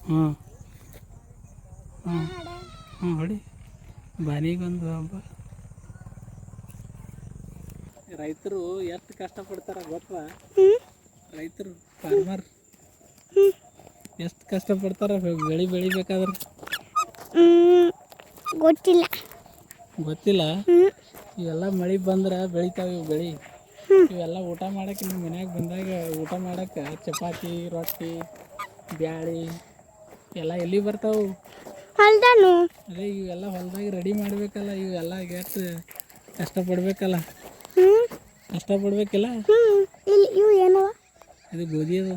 ಹಾಂ ಹಾಂ ಹಾಂ ಹೊಡಿ ಬಾನಿಗೊಂದು ಹಬ್ಬ. ರೈತರು ಎಷ್ಟು ಕಷ್ಟಪಡ್ತಾರ ಗೊತ್ತಾ? ರೈತರು ಫಾರ್ಮರ್ ಎಷ್ಟು ಕಷ್ಟಪಡ್ತಾರ ಬೆಳಿಬೇಕಾದ್ರೆ. ಗೊತ್ತಿಲ್ಲ. ಗೊತ್ತಿಲ್ಲ. ಇವೆಲ್ಲ ಮಳೆ ಬಂದ್ರೆ ಬೆಳಿತಾವೆ ಇವು ಬೆಳೆ. ಇವೆಲ್ಲ ಊಟ ಮಾಡಕ್ಕೆ ನಿಮ್ಮ ಮನ್ಯಾಗ ಬಂದಾಗ ಊಟ ಮಾಡಕ್ಕೆ ಚಪಾತಿ ರೊಟ್ಟಿ ಬ್ಯಾಳಿ ಎಲ್ಲ ಎಲ್ಲಿ ಬರ್ತಾವೆ? ಹೊಲ್ದಾನು. ಅದೇ ಇವೆಲ್ಲ ಹೊಲ್ದಾಗ ರೆಡಿ ಮಾಡಬೇಕಲ್ಲ. ಇವೆಲ್ಲ ಎಷ್ಟು ಕಷ್ಟಪಡ್ಬೇಕಲ್ಲ. ಕಷ್ಟಪಡ್ಬೇಕಿಲ್ಲ. ಇಲ್ಲಿ ಇವು ಏನವ? ಇದು ಗೋಧಿ ಅದು.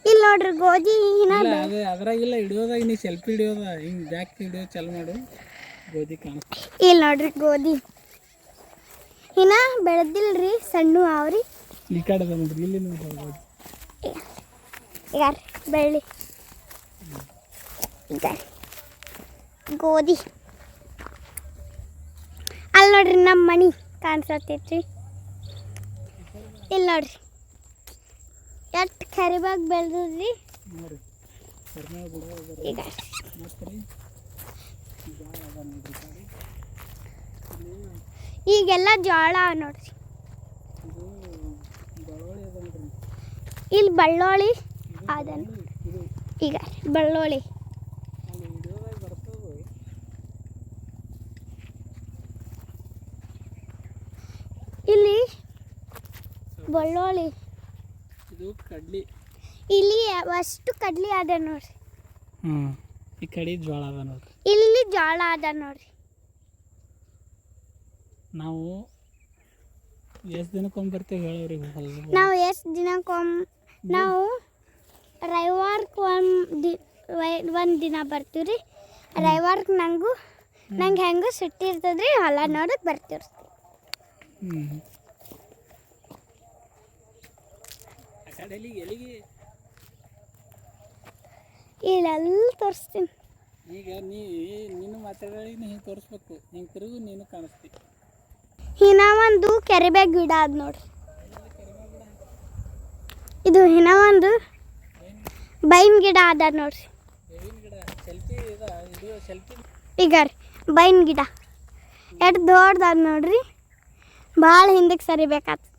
ಇಲ್ಲಿ ನೋಡ್ರಿ ಗೋಧಿ. ಇಲ್ಲ ಅದೇ ಅದ್ರಾಗಿಲ್ಲ ಹಿಡಿಯೋದಾಗ ನೀ ಸೆಲ್ಫಿ ಹಿಡಿಯೋದ ಹಿಂಗೆ ಬ್ಯಾಕ್ ಹಿಡಿಯೋ ಚಾಲು ಮಾಡು. ಗೋಧಿ ಕಾಣಿಸ್ತು. ಇಲ್ಲಿ ನೋಡ್ರಿ ಗೋಧಿ ಇನ್ನ ಬೆಳೆದಿಲ್ರಿ, ಸಣ್ಣ ಅವ್ರಿ. ಈ ಕಡೆ ನೋಡ್ರಿ, ಇಲ್ಲಿ ನೋಡ್ರಿ ಗೋಧಿ. ಯಾರು ಬೆಳ್ಳಿ ಗೋಧಿ. ಅಲ್ಲಿ ನೋಡ್ರಿ ನಮ್ಮ ಮನಿ ಕಾಣಿಸತೈತ್ರಿ. ಇಲ್ಲಿ ನೋಡ್ರಿ ಎಷ್ಟು ಕರಿಬಾಗ್ ಬೆಳೆದ್ರಿ. ಈಗ ಈಗೆಲ್ಲ ಜೋಳ ನೋಡ್ರಿ. ಇಲ್ಲಿ ಬಳ್ಳೊಳ್ಳಿ ಅದನ್ನು ಈಗ ಬಳ್ಳೊಳ್ಳಿ ಇಲ್ಲಿ ಬಳ್ಳೊಳ್ಳಿ. ಇದು ಕಡ್ಲಿ. ಇಲ್ಲಿ ಅಷ್ಟು ಕಡ್ಲಿ ಅದ ನೋಡ್ರಿ. ಈ ಕಡೆ ಜೋಳ ಅದ ನೋಡ್ರಿ. ಇಲ್ಲಿ ಜೋಳ ಅದ ನೋಡ್ರಿ. ನಾವು ಎಷ್ಟು ದಿನಕ್ಕೊಮ್ಮೆ ಬರ್ತೀವಿ ಹೇಳೋರಿಗೆ? ನಾವು ಎಷ್ಟು ದಿನಕ್ಕೊಮ್ಮೆ? ನಾವು ರವಿವಾರಕ್ಕೆ ಒಂದು ದಿನ ಬರ್ತೀವಿ ರೀ. ರವಿವಾರಕ್ಕೆ ನಂಗೆ ಹೆಂಗೆ ಸುಟ್ಟಿ ಇರ್ತದ್ರಿ, ಹೊಲ ನೋಡಕ್ಕೆ ಬರ್ತೀವಿ. ಇಲ್ಲೆಲ್ಲ ತೋರಿಸ್ತೀನಿ. ಈಗ ನೀನು ಮಾತಾಡಿ ಹಿಂಗೆ ತೋರಿಸ್ಬೇಕು. ಹಿಂಗೆ ತಿರುಗು, ನೀನು ಕಾಣಿಸ್ತಿ. ಇನ್ನ ಒಂದು ಕೆರೆಬೇಗ ಗಿಡ ಅದ ನೋಡ್ರಿ. ಇದು ಇನ್ನ ಒಂದು ಬೈನ್ ಗಿಡ ಅದ ನೋಡ್ರಿ. ಈಗ ರೀ ಬೈನ್ ಗಿಡ ಎಷ್ಟು ದೊಡ್ಡದಾದ ನೋಡ್ರಿ. ಭಾಳ ಹಿಂದಕ್ಕೆ ಸರಿಬೇಕಾಗ್ತದೆ.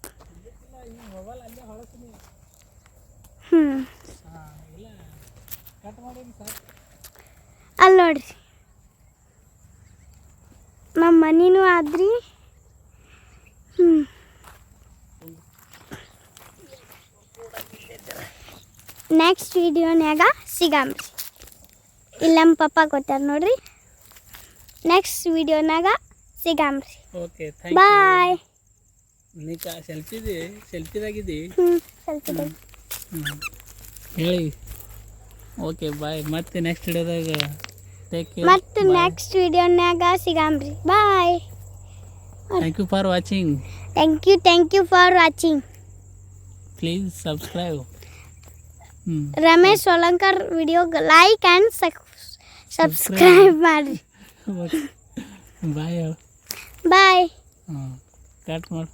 ಅಲ್ಲಿ ನೋಡ್ರಿ ನಮ್ಮ ಮನಿನೂ ಆದ್ರಿ. ನೆಕ್ಸ್ಟ್ ವಿಡಿಯೋನ್ಯಾಗ ಸಿಗಾಮ್ರಿ. ಇಲ್ಲಿ ನಮ್ಮ ಪಪ್ಪ ಗೊತ್ತಾರ ನೋಡ್ರಿ. ನೆಕ್ಸ್ಟ್ ವಿಡಿಯೋನಾಗ ಸಿಗಾಮ್ರಿ. Okay, bye. ಸೆಲ್ಫಿದಾಗಿದ್ದಿ ಹೇಳಿ. Okay bye. ಮತ್ತೆ ನೆಕ್ಸ್ಟ್ ವಿಡಿಯೋದಾಗ ಮತ್ತೆ ನೆಕ್ಸ್ಟ್ ವಿಡಿಯೋನಾಗ ಸಿಗಾಮ್ರಿ. Bye. Thank you for watching. Thank you for watching. Please subscribe. Ramesh Solankar ವಿಡಿಯೋಗೆ ಲೈಕ್ ಆ್ಯಂಡ್ ಸಬ್ಸ್ಕ್ರೈಬ್ ಮಾಡಿರಿ. ಬಾಯ್. ಬಾಯ್. ಕಟ್ ಮಾಡು.